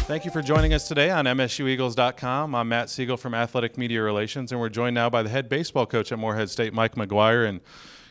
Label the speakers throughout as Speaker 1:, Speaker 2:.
Speaker 1: Thank you for joining us today on MSUEagles.com. I'm Matt Siegel from Athletic Media Relations, and we're joined now by the head baseball coach at Morehead State, Mike McGuire. And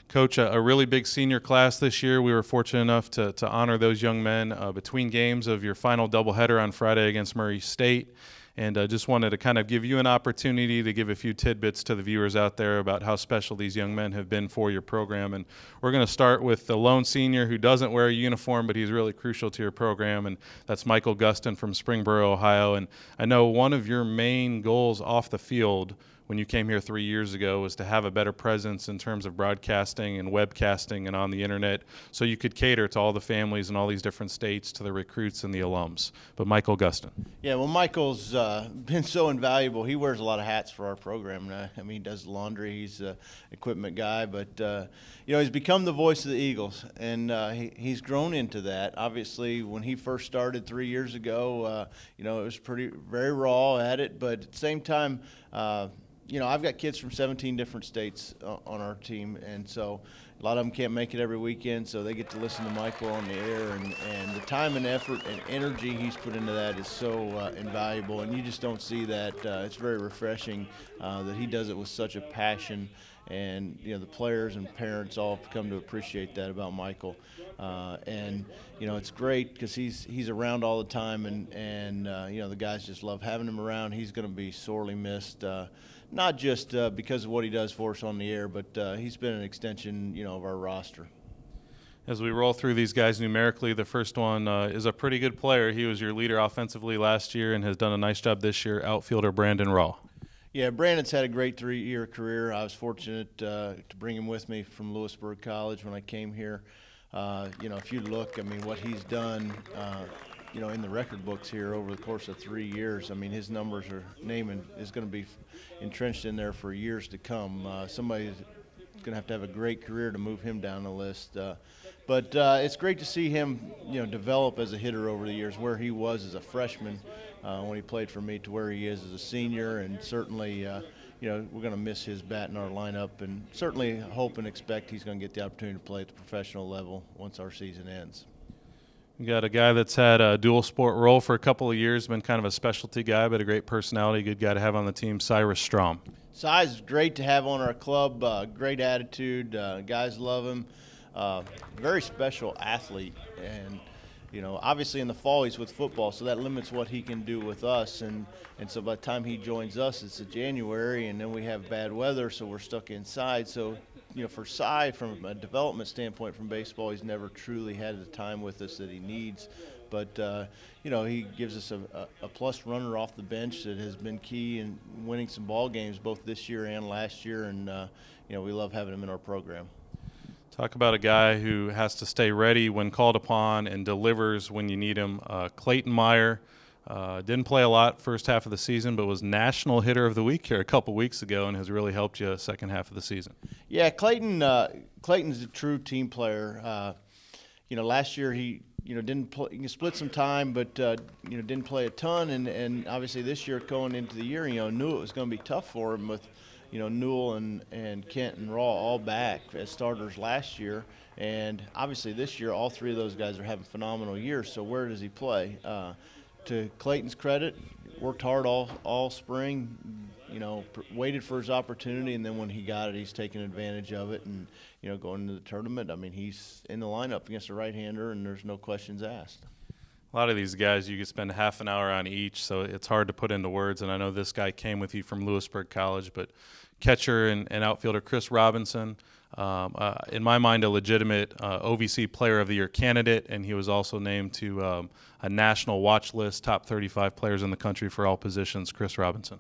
Speaker 1: Coach, a really big senior class this year. We were fortunate enough to honor those young men between games of your final doubleheader on Friday against Murray State. And just wanted to kind of give you an opportunity to give a few tidbits to the viewers out there about how special these young men have been for your program. And we're going to start with the lone senior who doesn't wear a uniform, but he's really crucial to your program, and that's Michael Gaston from Springboro, Ohio. And I know one of your main goals off the field when you came here 3 years ago was to have a better presence in terms of broadcasting and webcasting and on the internet so you could cater to all the families in all these different states, to the recruits and the alums. But Michael Gaston.
Speaker 2: Yeah, well, Michael's been so invaluable. He wears a lot of hats for our program. I mean, he does laundry. He's an equipment guy. But, he's become the voice of the Eagles, and he's grown into that. Obviously, when he first started 3 years ago, it was very raw at it. But at the same time, I've got kids from 17 different states on our team, and so a lot of them can't make it every weekend, so they get to listen to Michael on the air, and the time and effort and energy he's put into that is so invaluable, and you just don't see that. It's very refreshing that he does it with such a passion, and the players and parents all come to appreciate that about Michael. It's great because he's around all the time, and the guys just love having him around. He's going to be sorely missed. Not just because of what he does for us on the air, but he's been an extension, of our roster.
Speaker 1: As we roll through these guys numerically, the first one is a pretty good player. He was your leader offensively last year and has done a nice job this year, outfielder Brandon Rawe. Yeah,
Speaker 2: Brandon's had a great 3-year career. I was fortunate to bring him with me from Lewisburg College when I came here. If you look, what he's done, in the record books here over the course of 3 years, his numbers is going to be entrenched in there for years to come. Somebody's going to have a great career to move him down the list. But it's great to see him, develop as a hitter over the years, where he was as a freshman when he played for me to where he is as a senior, and certainly we're going to miss his bat in our lineup, and certainly hope and expect he's going to get the opportunity to play at the professional level once our season ends.
Speaker 1: You got a guy that's had a dual sport role for a couple of years, been kind of a specialty guy, but a great personality, good guy to have on the team, Cyrus Trump.
Speaker 2: Cyrus is great to have on our club, great attitude, guys love him, very special athlete, and obviously in the fall he's with football, so that limits what he can do with us, and so by the time he joins us, it's January, and then we have bad weather, so we're stuck inside. So for Cy, from a development standpoint from baseball, he's never truly had the time with us that he needs. But, he gives us a plus runner off the bench that has been key in winning some ball games both this year and last year, and, we love having him in our program.
Speaker 1: Talk about a guy who has to stay ready when called upon and delivers when you need him. Clayton Meyer didn't play a lot first half of the season, but was National Hitter of the Week here a couple weeks ago and has really helped you second half of the season.
Speaker 2: Yeah, Clayton's a true team player. Last year he didn't play, he split some time, but didn't play a ton, and obviously this year going into the year, knew it was going to be tough for him with Newell and Kent and Rawe all back as starters last year, and obviously this year all three of those guys are having phenomenal years. So where does he play? To Clayton's credit, worked hard all spring, waited for his opportunity, and then when he got it, he's taken advantage of it. And going into the tournament, he's in the lineup against a right-hander, and there's no questions asked.
Speaker 1: A lot of these guys, you could spend half an hour on each, so it's hard to put into words. And I know this guy came with you from Lewisburg College, but catcher and outfielder Chris Robinson, in my mind, a legitimate OVC Player of the Year candidate, and he was also named to a national watch list, top 35 players in the country for all positions. Chris Robinson.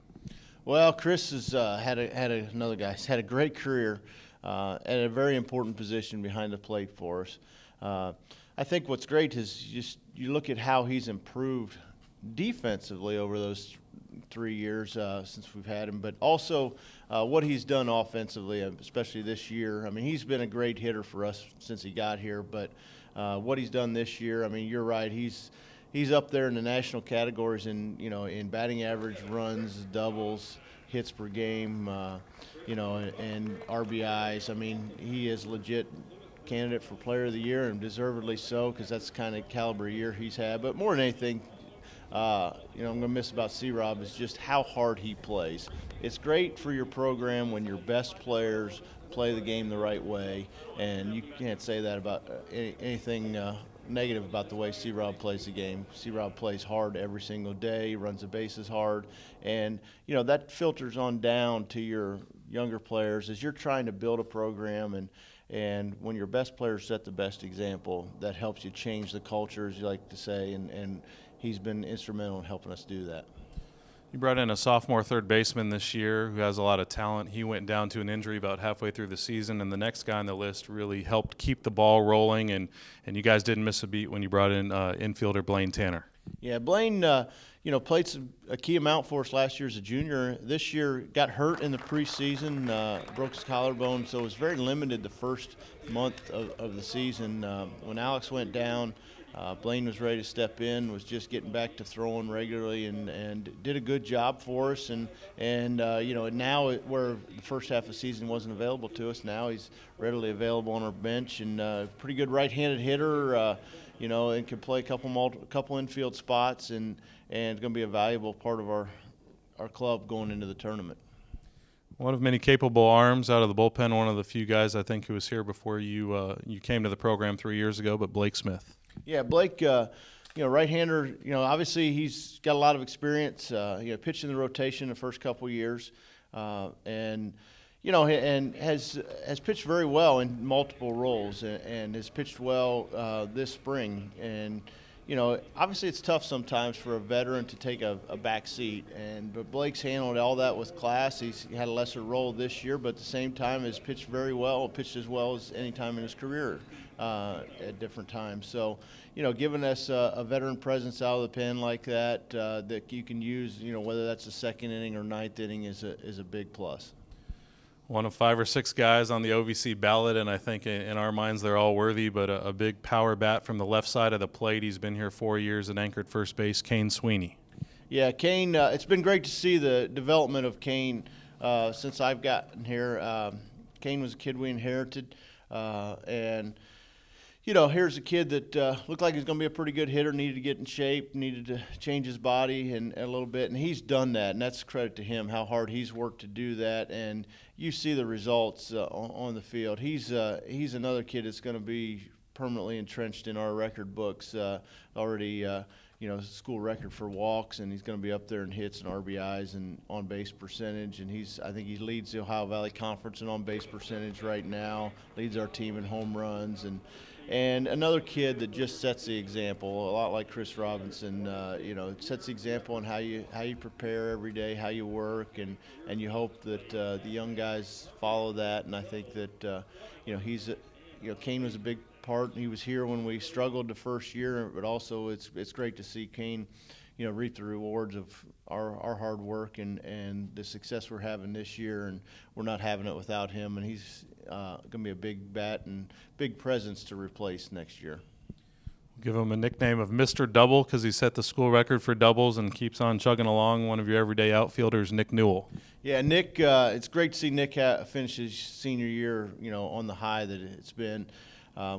Speaker 2: Well, Chris has had another guy. He's had a great career at a very important position behind the plate for us. I think what's great is just you look at how he's improved defensively over those 3 years since we've had him, but also what he's done offensively, especially this year. He's been a great hitter for us since he got here, but what he's done this year, you're right, he's up there in the national categories in batting average, runs, doubles, hits per game, and RBIs. He is legit candidate for Player of the Year, and deservedly so, because that's the kind of caliber year he's had. But more than anything, I'm going to miss about C-Rob is just how hard he plays. It's great for your program when your best players play the game the right way, and you can't say that about anything negative about the way C-Rob plays the game. C-Rob plays hard every single day, runs the bases hard, and that filters on down to your younger players as you're trying to build a program, and when your best players set the best example, that helps you change the culture, as you like to say, and he's been instrumental in helping us do that.
Speaker 1: You brought in a sophomore third baseman this year who has a lot of talent. He went down to an injury about halfway through the season, and the next guy on the list really helped keep the ball rolling, and you guys didn't miss a beat when you brought in infielder Blaine Tanner.
Speaker 2: Yeah, Blaine, played a key amount for us last year as a junior. This year got hurt in the preseason, broke his collarbone, so it was very limited the first month of the season. When Alex went down, Blaine was ready to step in, was just getting back to throwing regularly, and did a good job for us. And now where the first half of the season wasn't available to us, now he's readily available on our bench, and pretty good right-handed hitter. And can play a couple infield spots, and it's going to be a valuable part of our club going into the tournament.
Speaker 1: One of many capable arms out of the bullpen. One of the few guys I think who was here before you came to the program 3 years ago, but Blake Smith.
Speaker 2: Yeah, Blake, right-hander. Obviously he's got a lot of experience. Pitched in the rotation the first couple years, and has pitched very well in multiple roles, and has pitched well this spring. And obviously it's tough sometimes for a veteran to take a back seat, but Blake's handled all that with class. He had a lesser role this year, but at the same time has pitched very well, pitched as well as any time in his career at different times. So, giving us a veteran presence out of the pen like that that you can use, whether that's the second inning or ninth inning, is a big plus.
Speaker 1: One of 5 or 6 guys on the OVC ballot, and I think in our minds they're all worthy, but a big power bat from the left side of the plate. He's been here 4 years and anchored first base, Cain Sweeney.
Speaker 2: Yeah, Cain, it's been great to see the development of Cain since I've gotten here. Cain was a kid we inherited, and here's a kid that looked like he's going to be a pretty good hitter, needed to get in shape, needed to change his body and a little bit, and he's done that, and that's credit to him, how hard he's worked to do that, and you see the results on the field. He's another kid that's going to be permanently entrenched in our record books, already school record for walks, and he's going to be up there in hits and RBIs and on-base percentage, and I think he leads the Ohio Valley Conference in on-base percentage right now, leads our team in home runs, and another kid that just sets the example, a lot like Chris Robinson. Sets the example on how you prepare every day, how you work, and you hope that the young guys follow that. And I think that Cain was a big part. He was here when we struggled the first year, but also it's great to see Cain, reap the rewards of our hard work and the success we're having this year, and we're not having it without him. And he's going to be a big bat and big presence to replace next year.
Speaker 1: Give him a nickname of Mr. Double because he set the school record for doubles and keeps on chugging along. One of your everyday outfielders, Nick Newell.
Speaker 2: Yeah, Nick, it's great to see Nick finish his senior year, on the high that it's been.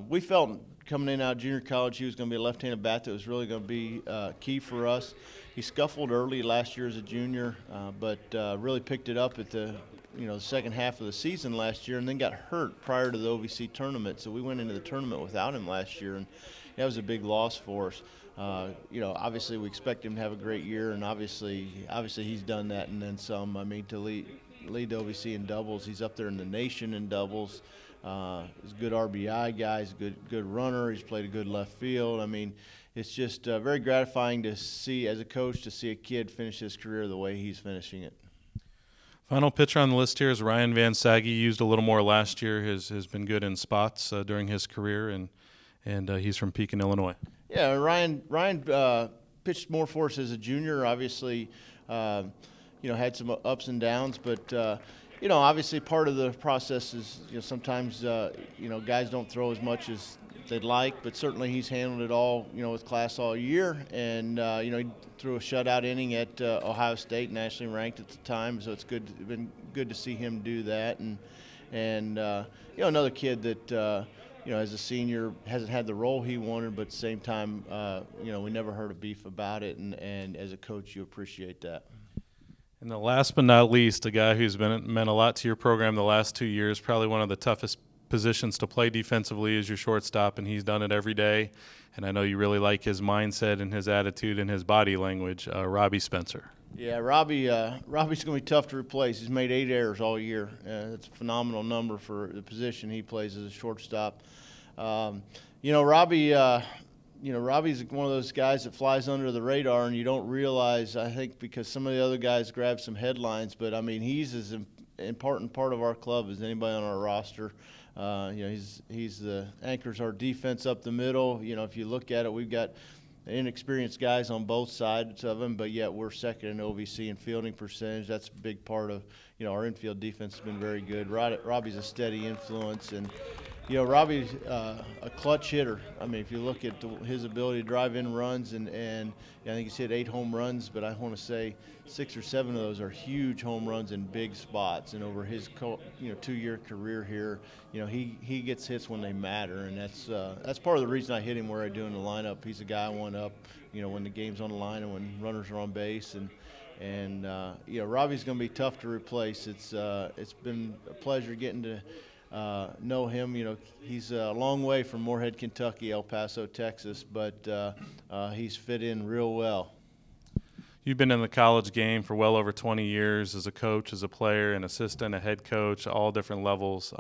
Speaker 2: We felt coming in out of junior college he was going to be a left-handed bat that was really going to be key for us. He scuffled early last year as a junior, but really picked it up at the second half of the season last year, and then got hurt prior to the OVC tournament. So we went into the tournament without him last year, and that was a big loss for us. Obviously we expect him to have a great year, and obviously he's done that and then some. I mean, to lead the OVC in doubles, he's up there in the nation in doubles. He's a good RBI guy. He's a good runner. He's played a good left field. I mean, it's just very gratifying to see, as a coach, to see a kid finish his career the way he's finishing it.
Speaker 1: Final pitcher on the list here is Ryan Van Saggy. Used a little more last year. Has been good in spots during his career, and he's from Pekin, Illinois. Yeah,
Speaker 2: Ryan pitched more for us as a junior. Obviously, had some ups and downs, but obviously part of the process is sometimes guys don't throw as much as they'd like, but certainly he's handled it all with class all year, and he threw a shutout inning at Ohio State, nationally ranked at the time, so it's been good to see him do that, and another kid that as a senior, hasn't had the role he wanted, but at the same time, we never heard a beef about it, and as a coach, you appreciate that.
Speaker 1: And the last but not least, a guy who's meant a lot to your program the last 2 years, probably one of the toughest positions to play defensively is your shortstop, and he's done it every day. And I know you really like his mindset and his attitude and his body language, Robby Spencer.
Speaker 2: Yeah, Robbie's going to be tough to replace. He's made 8 errors all year. That's a phenomenal number for the position he plays as a shortstop. Robbie. Robbie's one of those guys that flies under the radar, and you don't realize, I think, because some of the other guys grab some headlines, but, I mean, he's as important part of our club as anybody on our roster. He's the anchors our defense up the middle. If you look at it, we've got inexperienced guys on both sides of him, but yet we're second in OVC in fielding percentage. That's a big part of, our infield defense has been very good. Robbie's a steady influence, and Robbie's a clutch hitter. I mean, if you look at his ability to drive in runs, and I think he's hit 8 home runs, but I want to say 6 or 7 of those are huge home runs in big spots. And over his 2-year career here, he gets hits when they matter, and that's part of the reason I hit him where I do in the lineup. He's a guy I want up, when the game's on the line and when runners are on base, and Robbie's going to be tough to replace. It's been a pleasure getting to know him. He's a long way from Moorhead, Kentucky, El Paso, Texas, but he's fit in real well.
Speaker 1: You've been in the college game for well over 20 years as a coach, as a player, an assistant, a head coach, all different levels.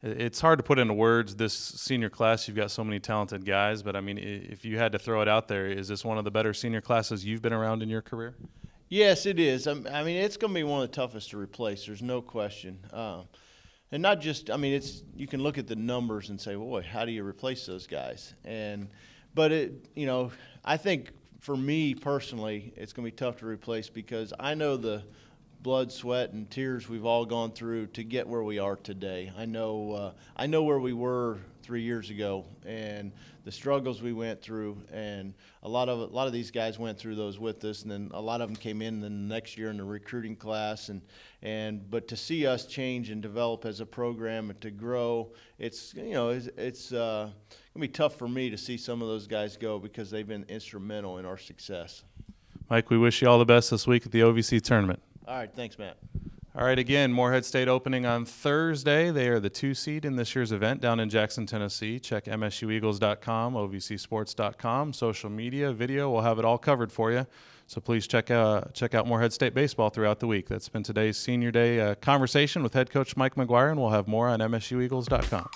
Speaker 1: It's hard to put into words this senior class. You've got so many talented guys, but I mean, if you had to throw it out there, is this one of the better senior classes you've been around in your career?
Speaker 2: Yes, it is. I mean, it's going to be one of the toughest to replace. There's no question. And not just, I mean, you can look at the numbers and say, well, boy, how do you replace those guys? But I think for me personally, it's going to be tough to replace because I know the blood, sweat, and tears we've all gone through to get where we are today. I know where we were 3 years ago and the struggles we went through, and a lot of these guys went through those with us, and then a lot of them came in the next year in the recruiting class, but to see us change and develop as a program and to grow, it's gonna be tough for me to see some of those guys go because they've been instrumental in our success.
Speaker 1: Mike, we wish you all the best this week at the OVC tournament.
Speaker 2: All right, thanks, Matt.
Speaker 1: All right, again, Moorhead State opening on Thursday. They are the 2 seed in this year's event down in Jackson, Tennessee. Check MSUEagles.com, OVCSports.com, social media, video. We'll have it all covered for you. So please check out Moorhead State baseball throughout the week. That's been today's Senior Day conversation with head coach Mike McGuire, and we'll have more on MSUEagles.com.